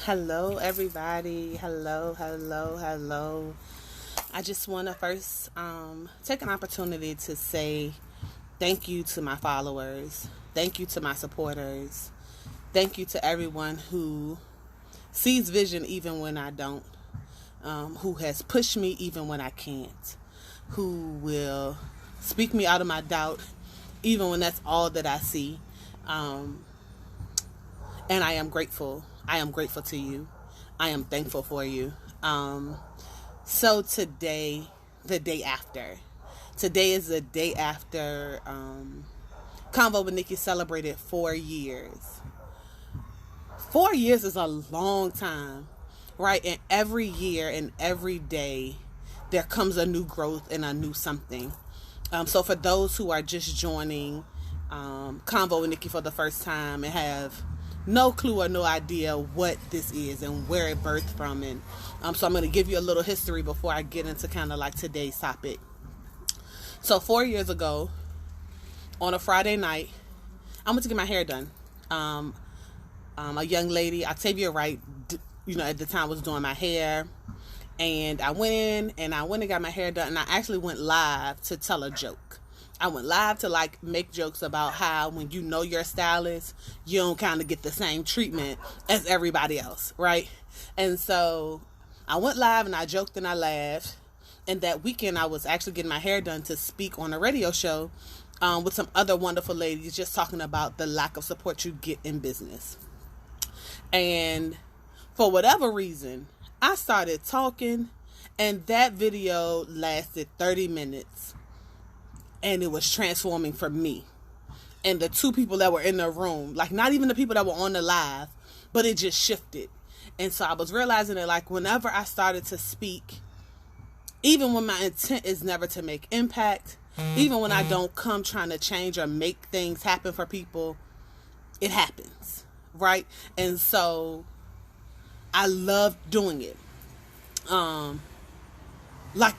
Hello, everybody. Hello. I just want to first take an opportunity to say thank you to my followers. Thank you to my supporters. Thank you to everyone who sees vision even when I don't, who has pushed me even when I can't, who will speak me out of my doubt even when that's all that I see. And I am grateful. I am grateful to you. I am thankful for you. So today, the day after. Today is the day after Convo with Nikki celebrated 4 years. 4 years is a long time, right? And every year and every day, there comes a new growth and a new something. So for those who are just joining Convo with Nikki for the first time and have no clue or no idea what this is and where it birthed from, and so I'm going to give you a little history before I get into kind of like today's topic. So 4 years ago, on a Friday night, I went to get my hair done. A young lady, Octavia Wright, at the time was doing my hair, and I went in and got my hair done, and I actually went live to tell a joke. I went live to make jokes about how when you know your stylist, you don't kind of get the same treatment as everybody else, right? And so I went live and I joked and I laughed. And that weekend I was actually getting my hair done to speak on a radio show with some other wonderful ladies, just talking about the lack of support you get in business. And for whatever reason, I started talking, and that video lasted 30 minutes. And it was transforming for me and the two people that were in the room, not even the people that were on the live, but it just shifted. And so I was realizing that whenever I started to speak, even when my intent is never to make impact, even when I don't come trying to change or make things happen for people, it happens, right? And so I loved doing it.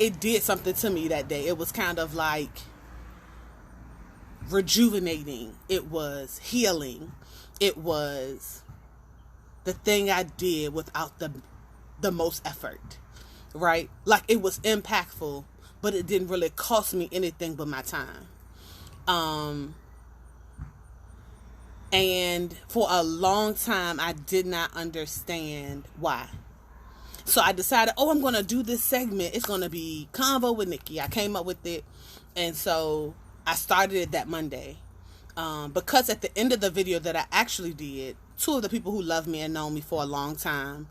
It did something to me that day. It was kind of rejuvenating. It was healing. It was the thing I did without the most effort, right? It was impactful, but it didn't really cost me anything but my time. And for a long time, I did not understand why. So I decided, I'm going to do this segment. It's going to be Convo with Nikki. I came up with it. And so I started it that Monday. Because at the end of the video that I actually did, two of the people who love me and know me for a long time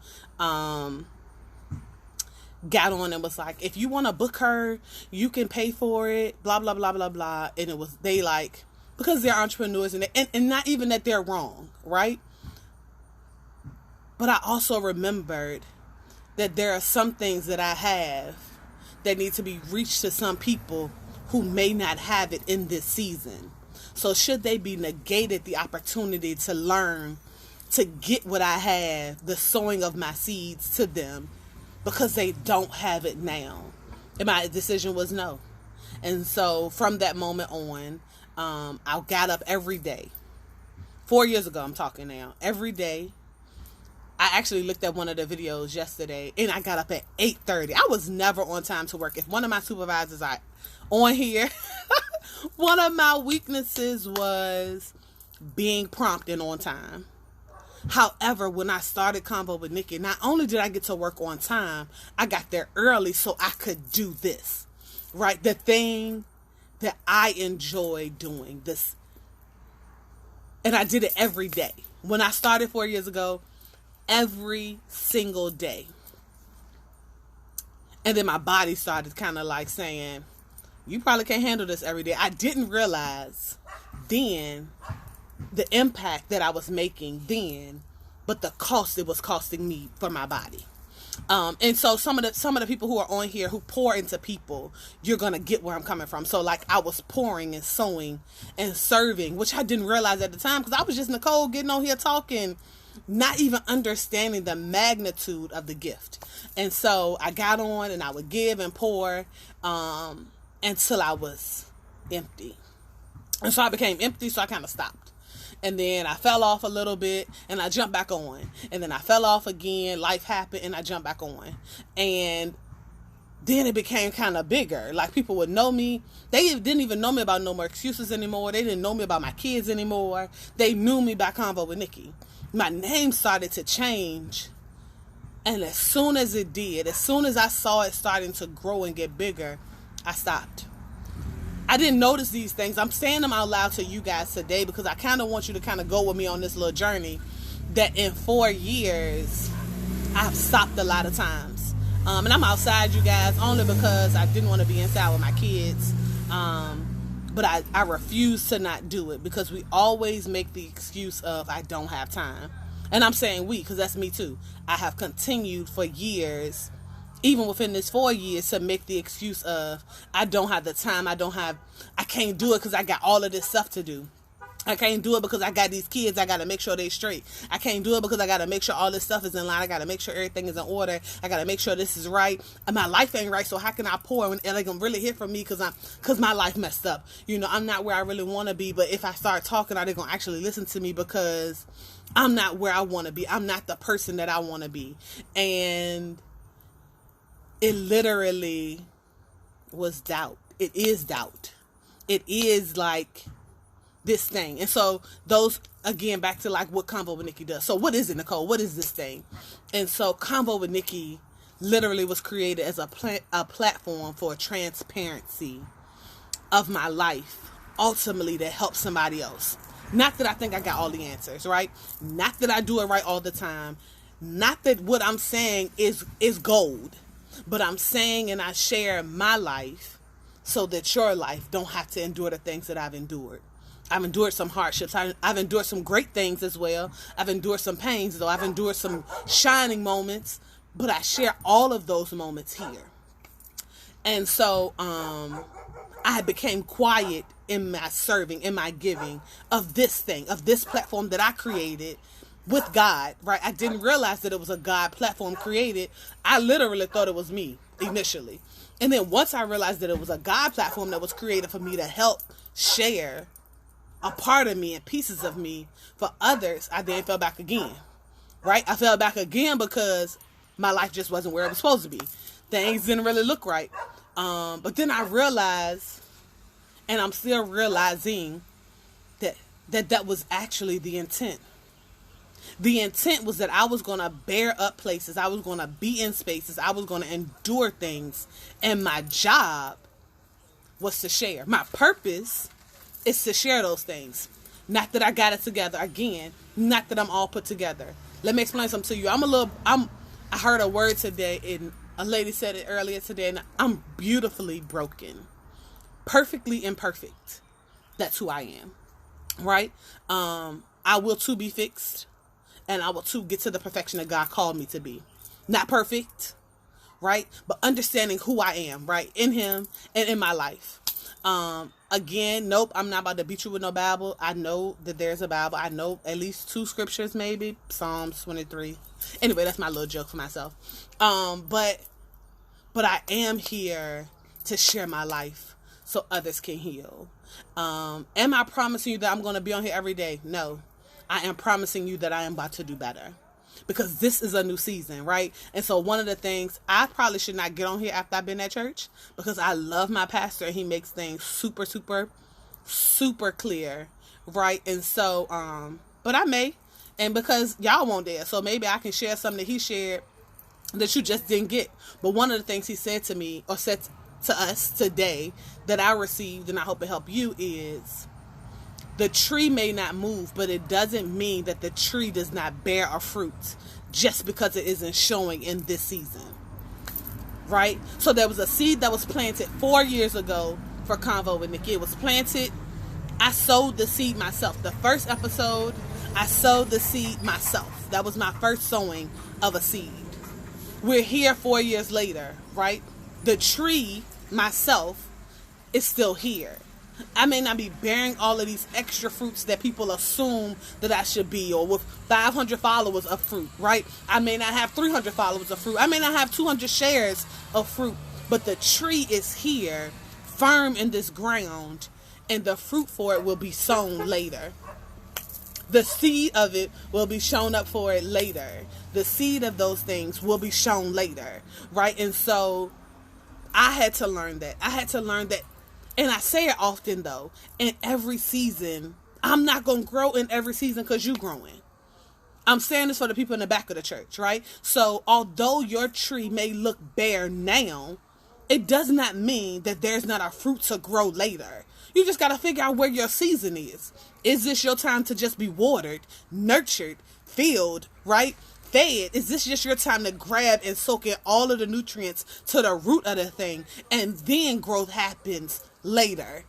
got on and was like, if you want to book her, you can pay for it, blah, blah, blah, blah, blah. And it was, because they're entrepreneurs and not even that they're wrong, right? But I also remembered that there are some things that I have that need to be reached to some people who may not have it in this season. So should they be negated the opportunity to learn, to get what I have, the sowing of my seeds to them, because they don't have it now? And my decision was no. And so from that moment on, I got up every day. 4 years ago, I'm talking now. Every day. I actually looked at one of the videos yesterday, and I got up at 8:30. I was never on time to work. If one of my supervisors are on here, one of my weaknesses was being prompt and on time. However, when I started Convo with Nikki, not only did I get to work on time, I got there early so I could do this, right? The thing that I enjoy doing, this. And I did it every day. When I started 4 years ago, every single day. And then my body started kind of saying, you probably can't handle this every day. I didn't realize then the impact that I was making then, but the cost it was costing me for my body. And so some of the people who are on here who pour into people, you're going to get where I'm coming from. So I was pouring and sowing and serving, which I didn't realize at the time, because I was just Nicole getting on here talking, not even understanding the magnitude of the gift. And so I got on and I would give and pour until I was empty. And so I became empty, so I kind of stopped. And then I fell off a little bit and I jumped back on. And then I fell off again. Life happened and I jumped back on. And then it became kind of bigger. Like, people would know me. They didn't even know me about No More Excuses anymore. They didn't know me about my kids anymore. They knew me by Convo with Nikki. My name started to change. And as soon as it did, as soon as I saw it starting to grow and get bigger, I stopped. I didn't notice these things. I'm saying them out loud to you guys today because I kind of want you to kind of go with me on this little journey that in 4 years, I've stopped a lot of times. And I'm outside, you guys, only because I didn't want to be inside with my kids. But I refuse to not do it because we always make the excuse of I don't have time. And I'm saying we, because that's me too. I have continued for years, even within this 4 years, to make the excuse of I don't have the time. I can't do it because I got all of this stuff to do. I can't do it because I got these kids. I got to make sure they straight. I can't do it because I got to make sure all this stuff is in line. I got to make sure everything is in order. I got to make sure this is right. And my life ain't right. So how can I pour when they can really hit from me because my life messed up? You know, I'm not where I really want to be. But if I start talking, are they going to actually listen to me? Because I'm not where I want to be. I'm not the person that I want to be. And it literally was doubt. It is doubt. It is like this thing. And so those, again, back to like what Convo with Nikki does. So what is it, Nicole? What is this thing? And so Convo with Nikki literally was created as a platform for transparency of my life, ultimately to help somebody else. Not that I think I got all the answers, right? Not that I do it right all the time. Not that what I'm saying is gold. But I'm saying and I share my life so that your life don't have to endure the things that I've endured. I've endured some hardships. I've endured some great things as well. I've endured some pains, though. I've endured some shining moments. But I share all of those moments here. And so I became quiet in my serving, in my giving of this thing, of this platform that I created with God, right? I didn't realize that it was a God platform created. I literally thought it was me initially. And then once I realized that it was a God platform that was created for me to help share a part of me and pieces of me for others, I then fell back again, right? I fell back again because my life just wasn't where it was supposed to be. Things didn't really look right. But then I realized, and I'm still realizing, that was actually the intent. The intent was that I was going to bear up places. I was going to be in spaces. I was going to endure things. And my job was to share. My purpose is to share those things. Not that I got it together. Again, not that I'm all put together. Let me explain something to you. I heard a word today, and a lady said it earlier today, and I'm beautifully broken. Perfectly imperfect. That's who I am. Right? I will too be fixed. And I will too get to the perfection that God called me to be. Not perfect, right? But understanding who I am, right? In Him and in my life. Again, nope, I'm not about to beat you with no Bible. I know that there's a Bible. I know at least 2 scriptures, maybe. Psalms 23. Anyway, that's my little joke for myself. But I am here to share my life so others can heal. Am I promising you that I'm going to be on here every day? No. I am promising you that I am about to do better because this is a new season, right? And so one of the things, I probably should not get on here after I've been at church because I love my pastor and he makes things super, super, super clear, right? And so, but I may, and because y'all won't dare, so maybe I can share something that he shared that you just didn't get. But one of the things he said to me, or said to us today that I received, and I hope it helped you, is the tree may not move, but it doesn't mean that the tree does not bear a fruit just because it isn't showing in this season. Right? So there was a seed that was planted 4 years ago for Convo with Nikki. It was planted. I sowed the seed myself. The first episode, I sowed the seed myself. That was my first sowing of a seed. We're here 4 years later, right? The tree, myself, is still here. I may not be bearing all of these extra fruits that people assume that I should be, or with 500 followers of fruit, right? I may not have 300 followers of fruit. I may not have 200 shares of fruit, but the tree is here, firm in this ground, and the fruit for it will be sown later. The seed of it will be shown up for it later. The seed of those things will be shown later, right? And so I had to learn that. And I say it often, though, in every season, I'm not going to grow in every season because you're growing. I'm saying this for the people in the back of the church, right? So although your tree may look bare now, it does not mean that there's not a fruit to grow later. You just got to figure out where your season is. Is this your time to just be watered, nurtured, filled, right? Fed? Is this just your time to grab and soak in all of the nutrients to the root of the thing, and then growth happens later?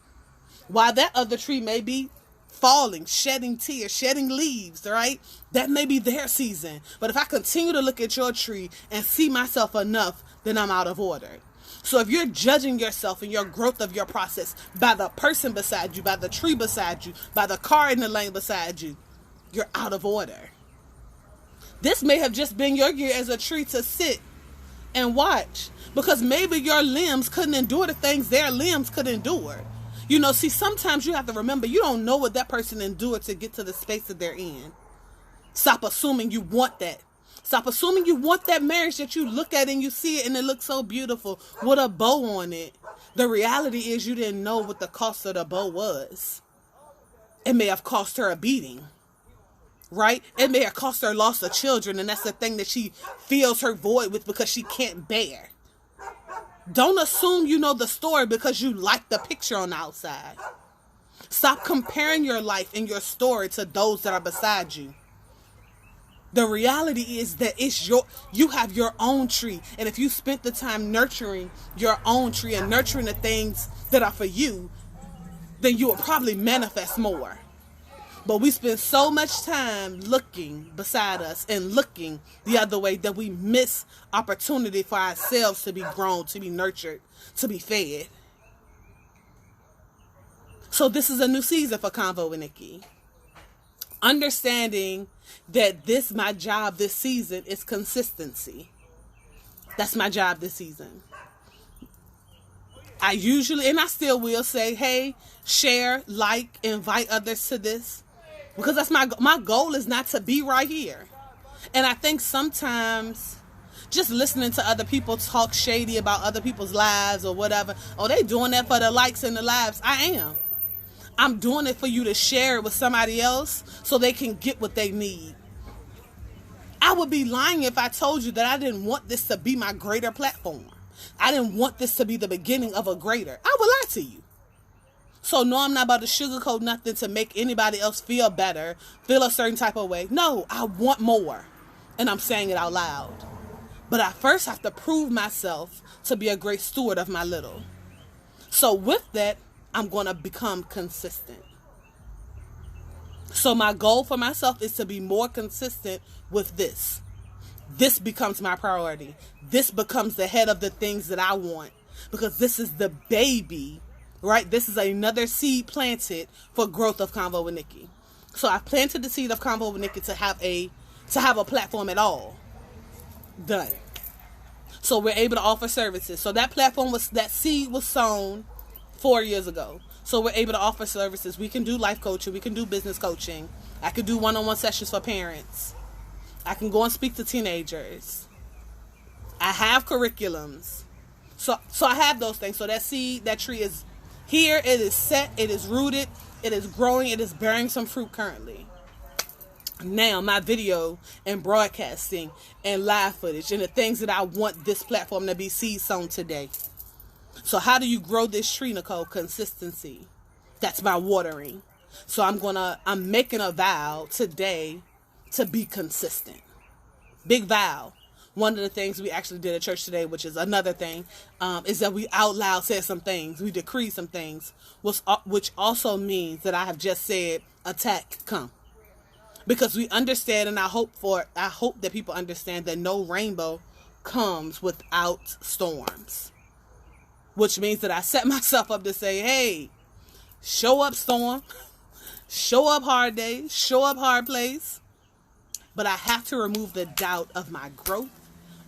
While that other tree may be falling, shedding tears, shedding leaves, right? That may be their season. But if I continue to look at your tree and see myself enough, then I'm out of order. So if you're judging yourself and your growth of your process by the person beside you, by the tree beside you, by the car in the lane beside you, you're out of order. This may have just been your year as a tree to sit and watch, because maybe your limbs couldn't endure the things their limbs could endure. You know, see, sometimes you have to remember, you don't know what that person endured to get to the space that they're in. Stop assuming you want that. Stop assuming you want that marriage that you look at and you see it and it looks so beautiful with a bow on it. The reality is you didn't know what the cost of the bow was. It may have cost her a beating, right? It may have cost her loss of children, and that's the thing that she fills her void with because she can't bear. Don't assume you know the story because you like the picture on the outside. Stop comparing your life and your story to those that are beside you. The reality is that you have your own tree. And if you spent the time nurturing your own tree and nurturing the things that are for you, then you will probably manifest more. But we spend so much time looking beside us and looking the other way that we miss opportunity for ourselves to be grown, to be nurtured, to be fed. So this is a new season for Convo with Nikki. Understanding that my job this season is consistency. That's my job this season. I usually, and I still will say, hey, share, like, invite others to this. Because that's my goal is not to be right here. And I think sometimes just listening to other people talk shady about other people's lives or whatever, oh, they doing that for the likes and the lives. I am. I'm doing it for you to share it with somebody else so they can get what they need. I would be lying if I told you that I didn't want this to be my greater platform. I didn't want this to be the beginning of a greater. I would lie to you. So no, I'm not about to sugarcoat nothing to make anybody else feel better, feel a certain type of way. No, I want more. And I'm saying it out loud. But I first have to prove myself to be a great steward of my little. So with that, I'm going to become consistent. So my goal for myself is to be more consistent with this. This becomes my priority. This becomes the head of the things that I want. Because this is the baby, right? This is another seed planted for growth of Convo with Nikki. So I planted the seed of Convo with Nikki to have a platform at all. Done. So we're able to offer services. So that seed was sown 4 years ago. So we're able to offer services. We can do life coaching. We can do business coaching. I can do one-on-one sessions for parents. I can go and speak to teenagers. I have curriculums. So I have those things. So that seed, that tree is here. It is set. It is rooted. It is growing. It is bearing some fruit currently. Now, my video and broadcasting and live footage and the things that I want this platform to be seed sown today. So how do you grow this tree, Nicole? Consistency. That's my watering. So I'm making a vow today to be consistent. Big vow. One of the things we actually did at church today, which is another thing, is that we out loud said some things. We decreed some things, which also means that I have just said, attack, come. Because we understand, and I hope that people understand that no rainbow comes without storms. Which means that I set myself up to say, hey, show up storm, show up hard days, show up hard place. But I have to remove the doubt of my growth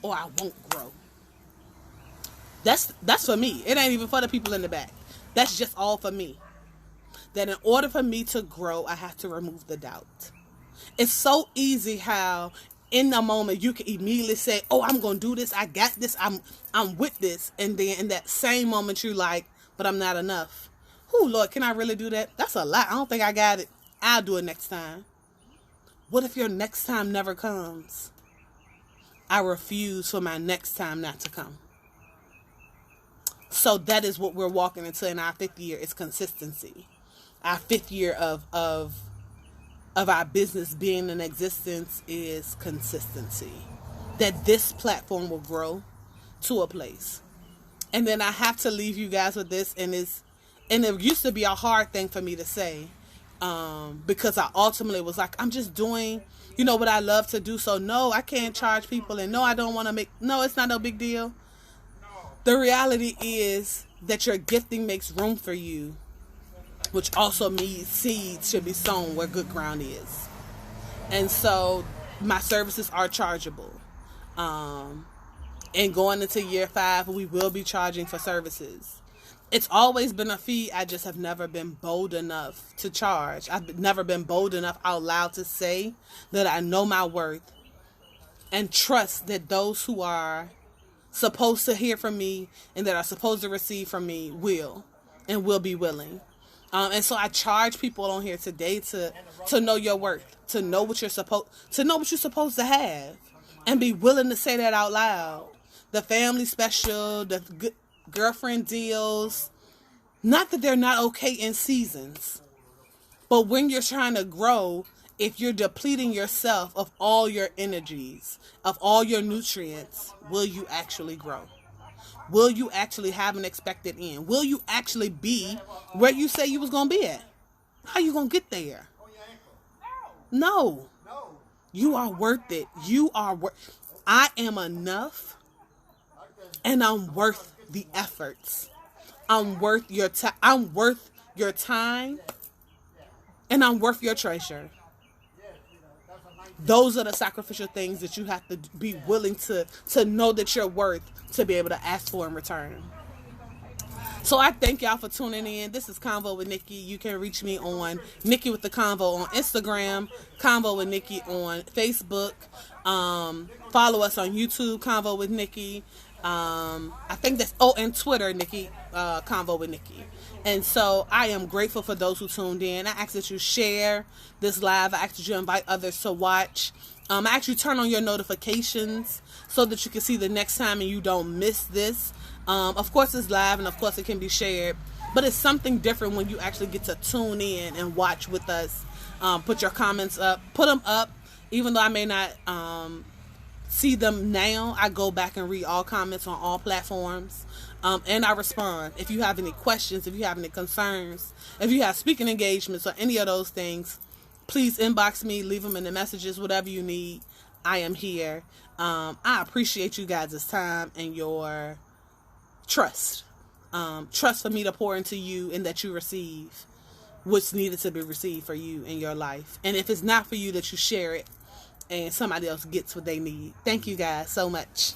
or I won't grow. That's for me. It ain't even for the people in the back. That's just all for me. That in order for me to grow, I have to remove the doubt. It's so easy how in the moment you can immediately say, oh, I'm going to do this. I got this. I'm with this. And then in that same moment, you're like, but I'm not enough. Oh, Lord, can I really do that? That's a lot. I don't think I got it. I'll do it next time. What if your next time never comes? I refuse for my next time not to come. So that is what we're walking into in our 5th year, is consistency. Our 5th year of our business being in existence is consistency. That this platform will grow to a place. And then I have to leave you guys with this, and it used to be a hard thing for me to say, because I ultimately was like, I'm just doing, what I love to do. So no, I can't charge people, and no, I don't want to no, it's not no big deal. The reality is that your gifting makes room for you, which also means seeds should be sown where good ground is. And so my services are chargeable. And going into year 5, we will be charging for services. It's always been a fee. I just have never been bold enough to charge. I've never been bold enough out loud to say that I know my worth and trust that those who are supposed to hear from me and that are supposed to receive from me will be willing. And so I charge people on here today to know your worth, to know what you're supposed to have, and be willing to say that out loud. The family special, the girlfriend deals, not that they're not okay in seasons, but when you're trying to grow, if you're depleting yourself of all your energies, of all your nutrients, will you actually grow? Will you actually have an expected end? Will you actually be where you say you was going to be at? How you going to get there? No. You are worth it. I am enough, and I'm worth the efforts. I'm worth your time. I'm worth your time, and I'm worth your treasure. Those are the sacrificial things that you have to be willing to know that you're worth, to be able to ask for in return. So I thank y'all for tuning in. This is Convo with Nikki. You can reach me on Nikki with the Convo on Instagram, Convo with Nikki on Facebook. Follow us on YouTube, Convo with Nikki. I think that's, and Twitter, Nikki, Convo with Nikki. And so I am grateful for those who tuned in. I ask that you share this live. I ask that you invite others to watch. I ask you turn on your notifications so that you can see the next time and you don't miss this. Of course it's live, and of course it can be shared, but it's something different when you actually get to tune in and watch with us. Put your comments up, put them up, even though I may not see them now. I go back and read all comments on all platforms, and I respond. If you have any questions, if you have any concerns, if you have speaking engagements or any of those things, please inbox me, leave them in the messages, whatever you need. I am here. I appreciate you guys' time and your trust. Trust for me to pour into you, and that you receive what's needed to be received for you in your life. And if it's not for you, that you share it and somebody else gets what they need. Thank you guys so much.